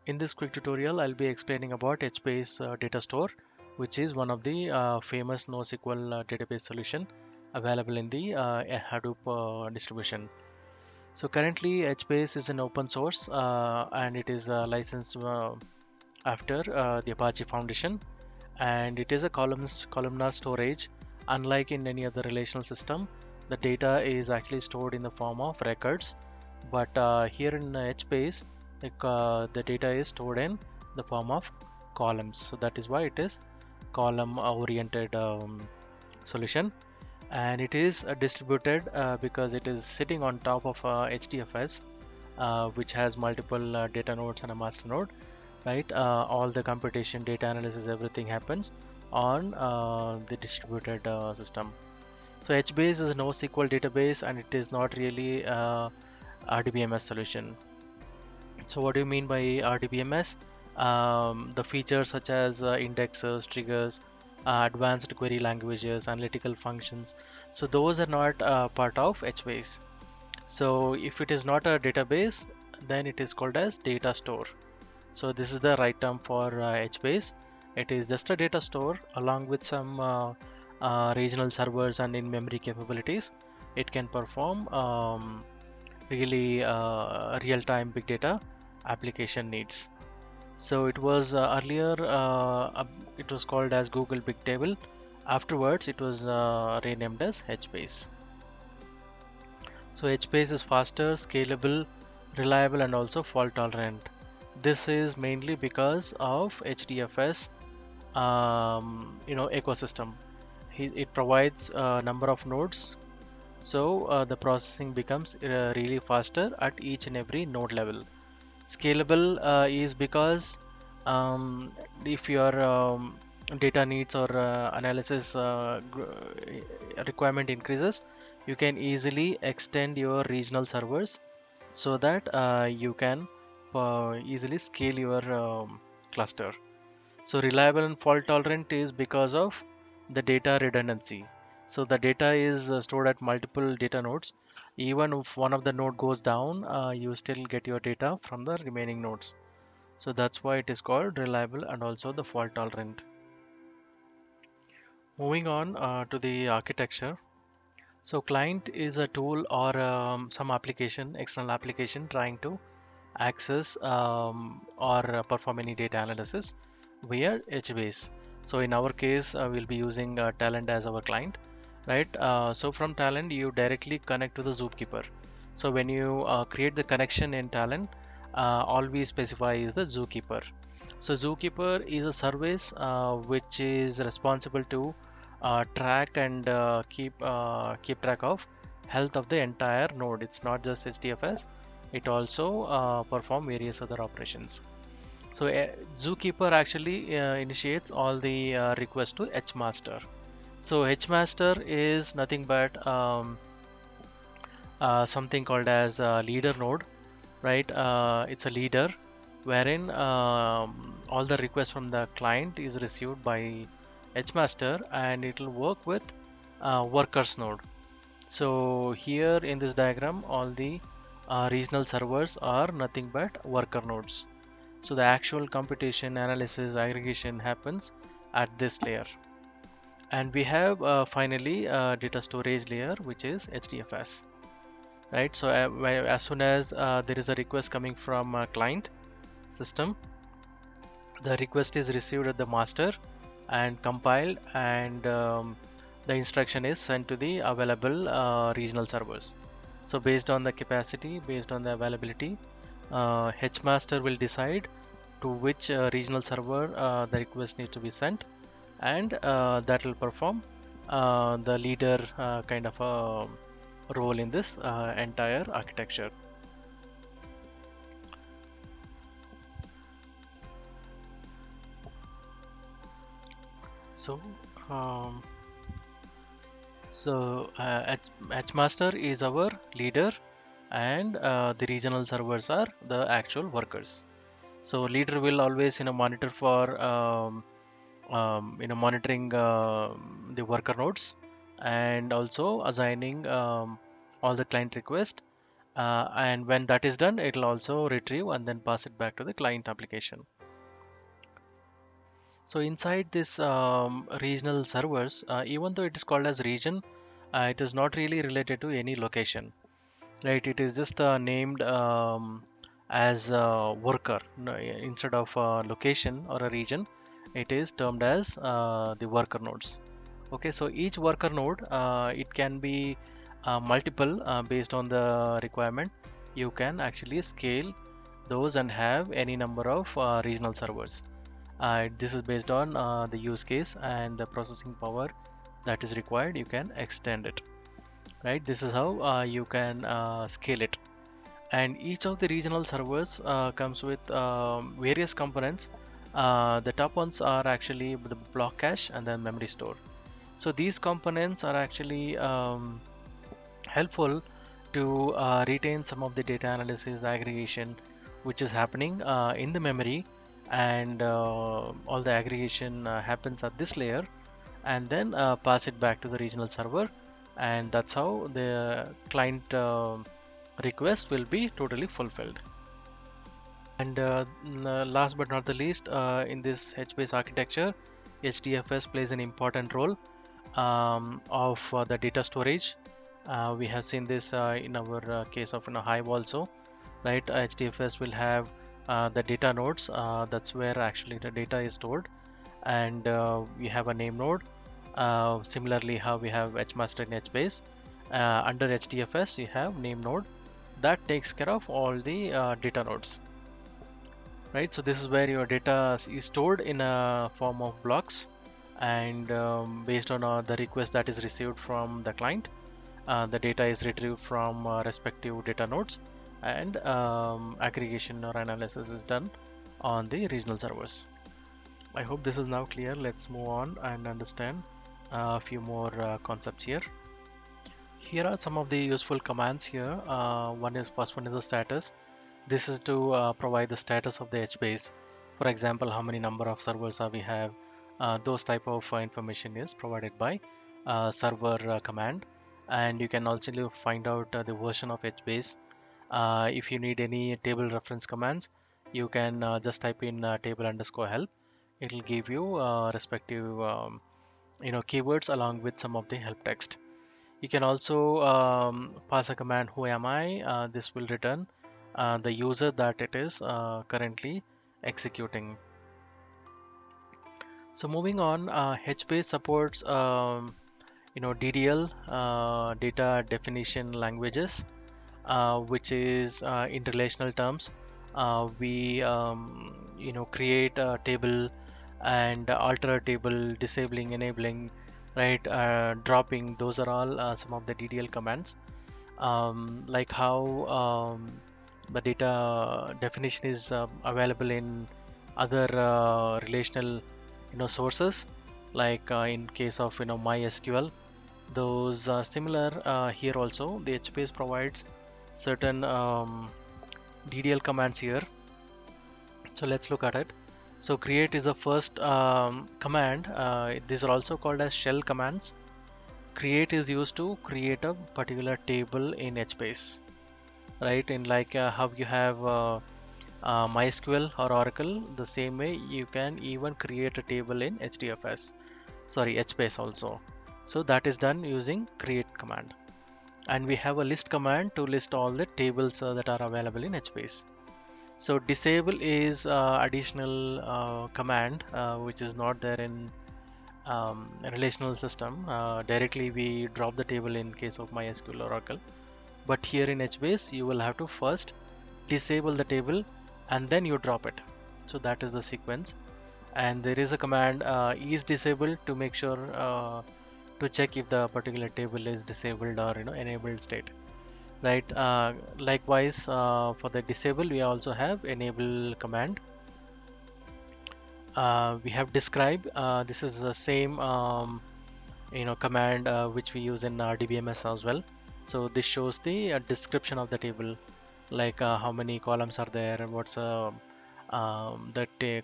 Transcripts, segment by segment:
In this quick tutorial, I'll be explaining about HBase Data Store, which is one of the famous NoSQL database solution available in the Hadoop distribution. So currently, HBase is an open source and it is licensed after the Apache Foundation, and it is a columnar storage. Unlike in any other relational system, the data is actually stored in the form of records, but here in HBase, the data is stored in the form of columns. So that is why it is column oriented solution, and it is distributed because it is sitting on top of HDFS, which has multiple data nodes and a master node, right? All the computation, data analysis, everything happens on the distributed system. So HBase is a NoSQL database, and it is not really RDBMS solution. So what do you mean by RDBMS? The features such as indexes, triggers, advanced query languages, analytical functions. So those are not part of HBase. So if it is not a database, then it is called as data store. So this is the right term for HBase. It is just a data store along with some regional servers and in-memory capabilities. It can perform really real-time big data application needs. So it was earlier it was called as Google Big Table. Afterwards, it was renamed as HBase. So HBase is faster, scalable, reliable, and also fault tolerant. This is mainly because of HDFS, ecosystem. It provides a number of nodes, so the processing becomes really faster at each and every node level. Scalable is because if your data needs or analysis requirement increases, you can easily extend your regional servers so that you can easily scale your cluster. So reliable and fault tolerant is because of the data redundancy. So the data is stored at multiple data nodes. Even if one of the node goes down, you still get your data from the remaining nodes. So that's why it is called reliable and also the fault tolerant. Moving on to the architecture. So client is a tool or some application, external application trying to access or perform any data analysis via HBase. So in our case, we'll be using Talend as our client, right? So from Talend, you directly connect to the Zookeeper. So when you create the connection in Talend, all we specify is the Zookeeper. So Zookeeper is a service which is responsible to track and keep track of health of the entire node. It's not just HDFS; it also perform various other operations. So Zookeeper actually initiates all the requests to HMaster. So HMaster is nothing but something called as a leader node, right? It's a leader wherein all the requests from the client is received by HMaster, and it will work with workers node. So here in this diagram, all the regional servers are nothing but worker nodes. So the actual computation, analysis, aggregation happens at this layer. And we have finally data storage layer, which is HDFS, right? So as soon as there is a request coming from a client system, the request is received at the master and compiled, and the instruction is sent to the available regional servers. So based on the capacity, based on the availability, HMaster will decide to which regional server the request needs to be sent, and that will perform the leader kind of a role in this entire architecture. So, um, HMaster is our leader, and the regional servers are the actual workers. So leader will always monitor for monitoring the worker nodes, and also assigning all the client request, and when that is done, it will also retrieve and then pass it back to the client application. So inside this regional servers, even though it is called as region, it is not really related to any location, right? It is just named as a worker. No, instead of location or a region, it is termed as the worker nodes. Okay, so each worker node, it can be multiple based on the requirement. You can actually scale those and have any number of regional servers. This is based on the use case and the processing power that is required. You can extend it, right? This is how you can scale it. And each of the regional servers comes with various components. The top ones are actually the block cache and then memory store. So these components are actually helpful to retain some of the data analysis aggregation which is happening in the memory, and all the aggregation happens at this layer, and then pass it back to the regional server, and that's how the client request will be totally fulfilled. And last but not the least, in this HBase architecture, HDFS plays an important role of the data storage. We have seen this in our case of Hive also, right? HDFS will have the data nodes. That's where actually the data is stored, and we have a name node. Similarly, how we have HMaster in HBase. Under HDFS, you have name node that takes care of all the data nodes, right? So this is where your data is stored in a form of blocks, and based on the request that is received from the client, the data is retrieved from respective data nodes, and aggregation or analysis is done on the regional servers. I hope this is now clear. Let's move on and understand a few more concepts here. Here are some of the useful commands here. First one is the status. This is to provide the status of the HBase. For example, how many number of servers we have. Those type of information is provided by server command, and you can also find out the version of HBase. If you need any table reference commands, you can just type in table underscore help. It will give you respective keywords along with some of the help text. You can also pass a command who am I. This will return the user that it is currently executing. So moving on, HBase supports DDL, data definition languages, which is in relational terms. We create a table and alter a table, disabling, enabling, right, dropping. Those are all some of the DDL commands. Like how the data definition is available in other relational sources, like in case of MySQL. Those are similar here also. The HBase provides certain DDL commands here. So let's look at it. So create is the first command. These are also called as shell commands. Create is used to create a particular table in HBase, right? In like how you have MySQL or Oracle, the same way you can even create a table in HBase also. So that is done using create command. And we have a list command to list all the tables that are available in HBase. So disable is additional command which is not there in relational system. Directly we drop the table in case of MySQL or Oracle. But here in HBase, you will have to first disable the table and then you drop it. So that is the sequence. And there is a command is disabled to make sure to check if the particular table is disabled or enabled state, right? Likewise, for the disable, we also have enable command. We have describe. This is the same command which we use in DBMS as well. So this shows the description of the table, like how many columns are there and what's the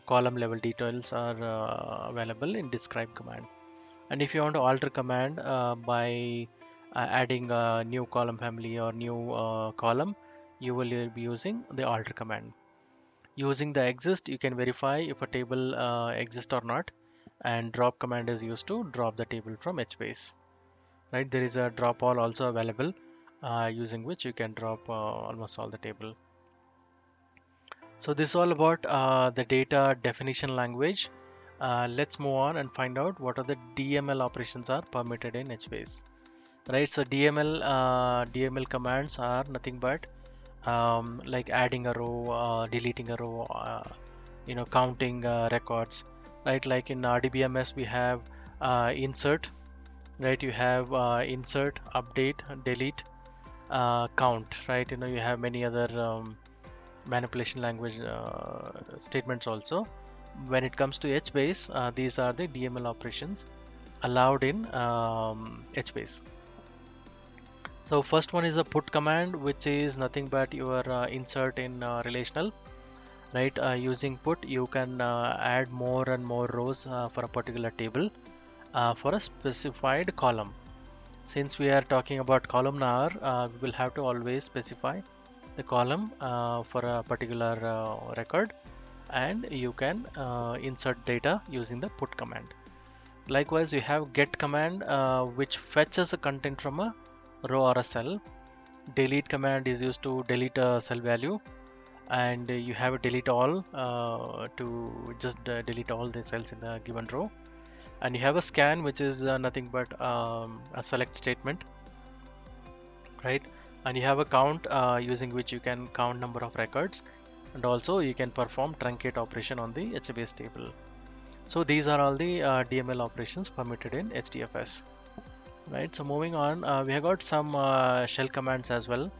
column level details are available in describe command. And if you want to alter command by adding a new column family or new column, you will be using the alter command. Using the exist, you can verify if a table exists or not, and drop command is used to drop the table from HBase. Right, there is a drop all also available, using which you can drop almost all the table. So this is all about the data definition language. Let's move on and find out what are the DML operations are permitted in HBase. Right, so DML commands are nothing but like adding a row, deleting a row, counting records. Right, like in RDBMS we have insert. Right, you have insert, update, delete, count. Right, you have many other manipulation language statements also. When it comes to HBase, these are the DML operations allowed in HBase. So first one is a put command, which is nothing but your insert in relational. Right, using put you can add more and more rows for a particular table for a specified column. Since we are talking about columnar, we will have to always specify the column for a particular record, and you can insert data using the put command. Likewise, you have get command, which fetches a content from a row or a cell. Delete command is used to delete a cell value, and you have a delete all to just delete all the cells in the given row. And you have a scan, which is nothing but a select statement, right? And you have a count, using which you can count number of records, and also you can perform truncate operation on the HBase table. So these are all the DML operations permitted in HDFS. Right, so moving on, we have got some shell commands as well.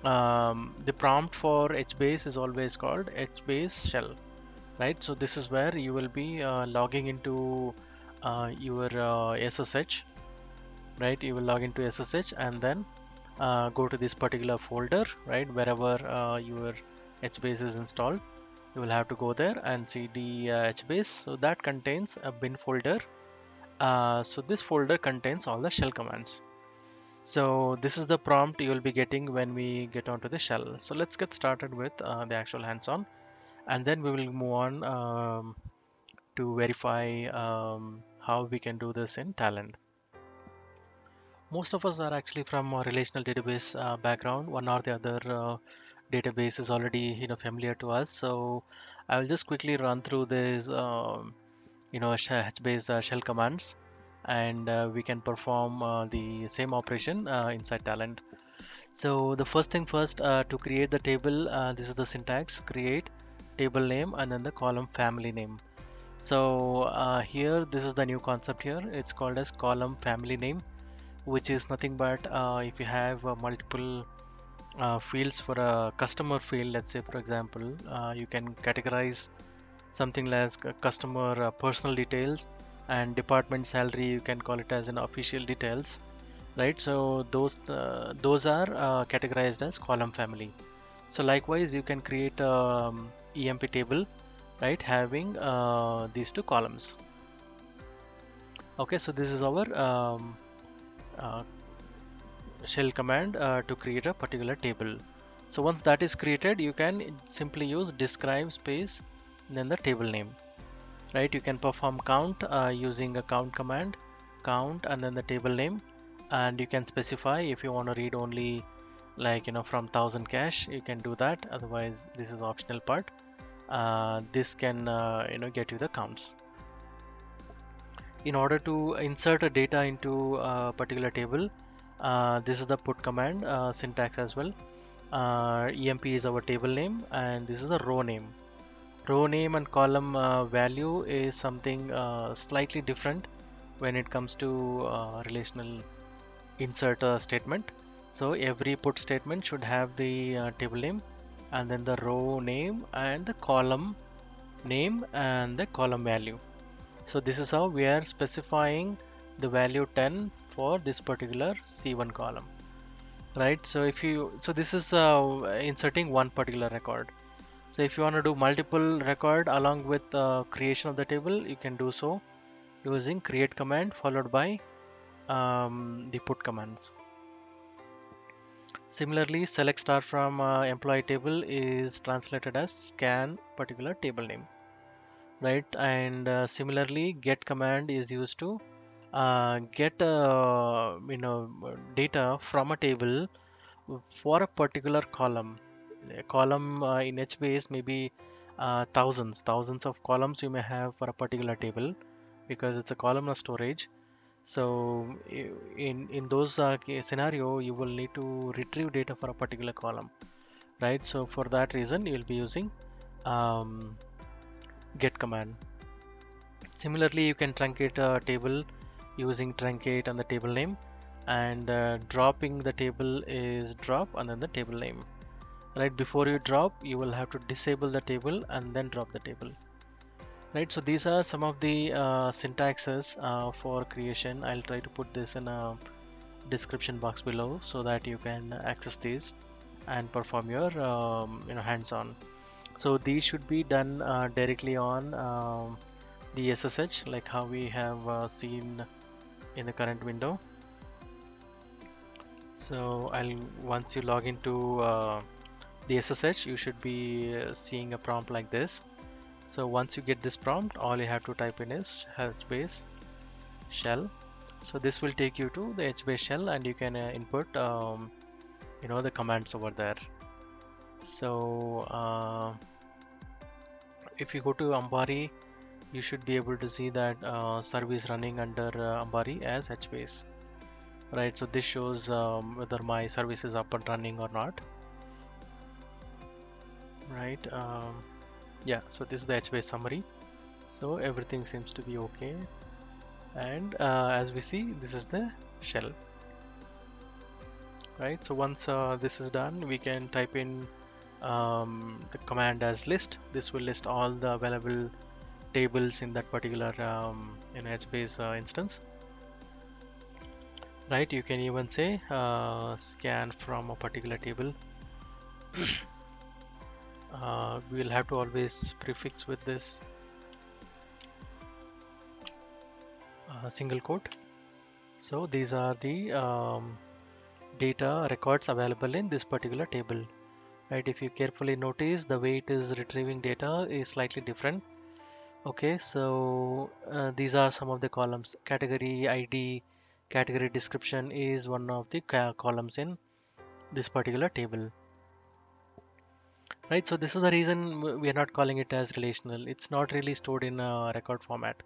The prompt for HBase is always called HBase shell. Right, so this is where you will be logging into your SSH. Right, you will log into SSH and then go to this particular folder, right, wherever your HBase is installed. You will have to go there and cd HBase. So that contains a bin folder. So this folder contains all the shell commands. So this is the prompt you will be getting when we get onto the shell. So let's get started with the actual hands-on, and then we will move on to verify how we can do this in Talend. Most of us are actually from a relational database background. One or the other database is already familiar to us. So I will just quickly run through this HBase shell commands, and we can perform the same operation inside Talend. So the first thing first, to create the table, this is the syntax: create table name and then the column family name. So here, this is the new concept here. It's called as column family name, which is nothing but if you have multiple fields for a customer field. Let's say, for example, you can categorize something like customer personal details, and department salary, you can call it as an official details. Right, so those are categorized as column family. So likewise, you can create EMP table, right, having these two columns. Okay, so this is our uh, shell command to create a particular table. So once that is created, you can simply use describe space then the table name. Right, you can perform count using a count command, count and then the table name, and you can specify if you want to read only like from 1000 cache, you can do that. Otherwise, this is optional part. This can get you the counts. In order to insert a data into a particular table, this is the put command syntax as well. EMP is our table name, and this is the row name. Row name and column value is something slightly different when it comes to relational insert statement. So every put statement should have the table name and then the row name and the column name and the column value. So this is how we are specifying the value 10 for this particular C1 column. Right, so this is inserting one particular record. So if you want to do multiple record along with creation of the table, you can do so using create command followed by the put commands. Similarly, select star from employee table is translated as scan particular table name, right? And similarly, get command is used to get data from a table for a particular column. A column in HBase may be thousands of columns you may have for a particular table because it's a columnar storage. So in those scenario, you will need to retrieve data for a particular column, right? So for that reason, you'll be using um, get command. Similarly, you can truncate a table using truncate and the table name, and dropping the table is drop and then the table name. Right before you drop, you will have to disable the table and then drop the table. Right, so these are some of the syntaxes for creation. I'll try to put this in a description box below so that you can access these and perform your hands-on. So these should be done directly on the SSH, like how we have seen in the current window. So I'll once you log into the SSH, you should be seeing a prompt like this. So once you get this prompt, all you have to type in is HBase shell. So this will take you to the HBase shell, and you can input the commands over there. So if you go to Ambari, you should be able to see that service running under Ambari as HBase. Right, so this shows whether my service is up and running or not. Right, yeah, so this is the HBase summary. So everything seems to be okay, and as we see, this is the shell. Right, so once this is done, we can type in the command as list. This will list all the available tables in that particular HBase instance. Right, you can even say scan from a particular table. We will have to always prefix with this single quote. So these are the data records available in this particular table. Right, if you carefully notice, the way it is retrieving data is slightly different. Okay, so these are some of the columns. Category ID, category description is one of the columns in this particular table. Right, so this is the reason we are not calling it as relational. It's not really stored in a record format.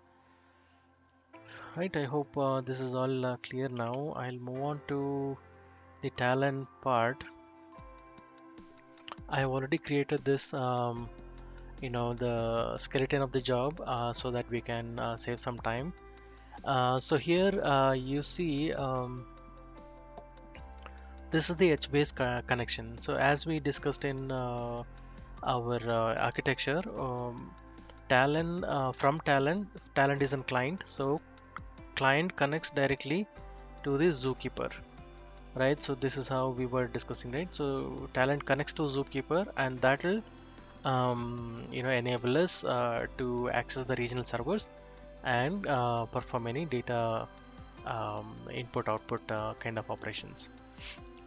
Right, I hope this is all clear now. I'll move on to the talent part. I have already created this the skeleton of the job so that we can save some time. So here you see this is the HBase connection. So as we discussed in our architecture, talent is a client. So client connects directly to the Zookeeper, right? So this is how we were discussing, right? So talent connects to Zookeeper, and that will enable us to access the regional servers and perform any data input output kind of operations,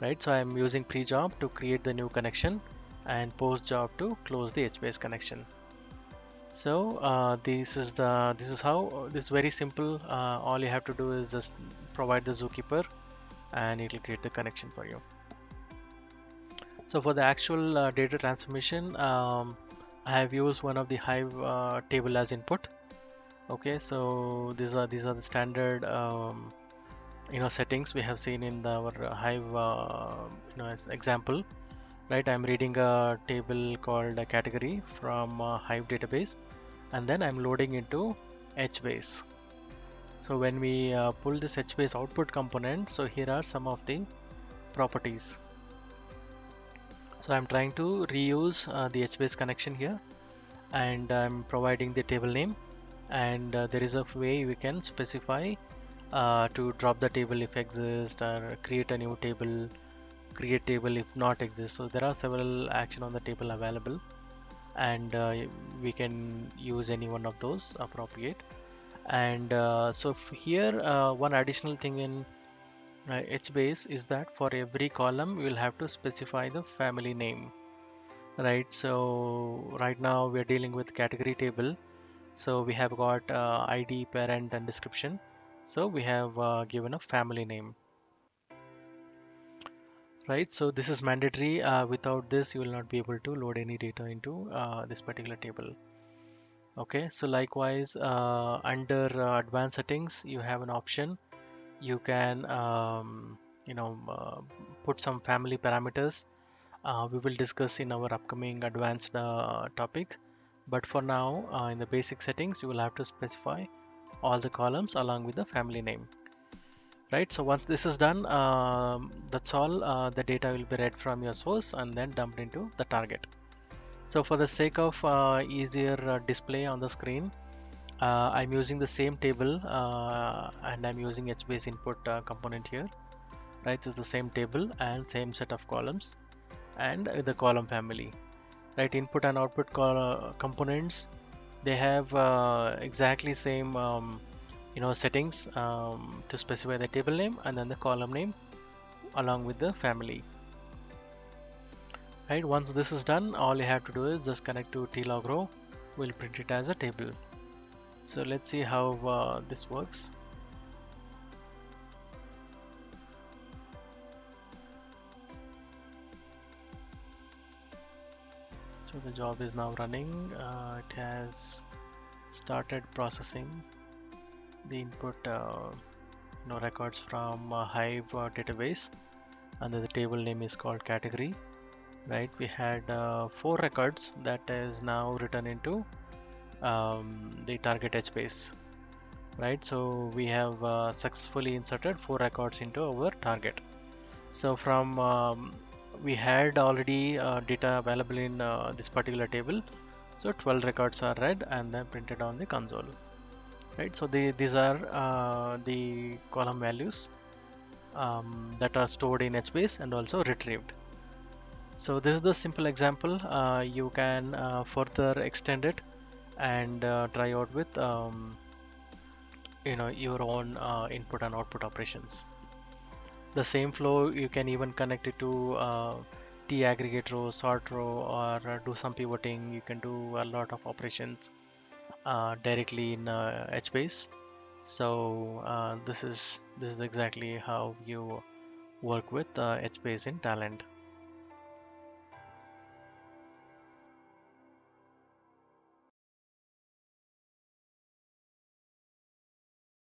right? So I'm using pre-job to create the new connection and post-job to close the HBase connection. So this is how this is very simple. All you have to do is just provide the Zookeeper and it will create the connection for you. So for the actual data transformation, I have used one of the Hive table as input. Okay, so these are the standard settings we have seen in our Hive as example. Right, I'm reading a table called a category from Hive database, and then I'm loading into HBase. So when we pull this HBase output component, so here are some of the properties. So I'm trying to reuse the HBase connection here, and I'm providing the table name, and there is a way we can specify to drop the table if exist, or create a new table, create table if not exist. So there are several action on the table available, and we can use any one of those appropriate. And so here one additional thing in HBase is that for every column we will have to specify the family name, right? So right now we are dealing with category table. So we have got ID, parent, and description. So we have given a family name, right? So this is mandatory. Without this, you will not be able to load any data into this particular table. Okay. So likewise, under advanced settings, you have an option. You can, put some family parameters. We will discuss in our upcoming advanced topic. But for now, in the basic settings, you will have to specify all the columns along with the family name, right? So once this is done, that's all. The data will be read from your source and then dumped into the target. So for the sake of easier display on the screen, I'm using the same table and I'm using HBase input component here, right? So it's the same table and same set of columns and the column family, right? Input and output components, they have exactly same settings to specify the table name and then the column name along with the family, right? Once this is done, all you have to do is just connect to tlog-row. We'll print it as a table. So let's see how this works. So the job is now running. It has started processing the input records from Hive database, and the table name is called category, right? We had 4 records that is now written into the target HBase, right? So we have successfully inserted 4 records into our target. So from we had already data available in this particular table. So 12 records are read and then printed on the console, right? So these are the column values that are stored in HBase and also retrieved. So this is the simple example. You can further extend it and try out with your own input and output operations. The same flow you can even connect it to t aggregate row, sort row, or do some pivoting. You can do a lot of operations directly in HBase. So this is exactly how you work with HBase in Talend.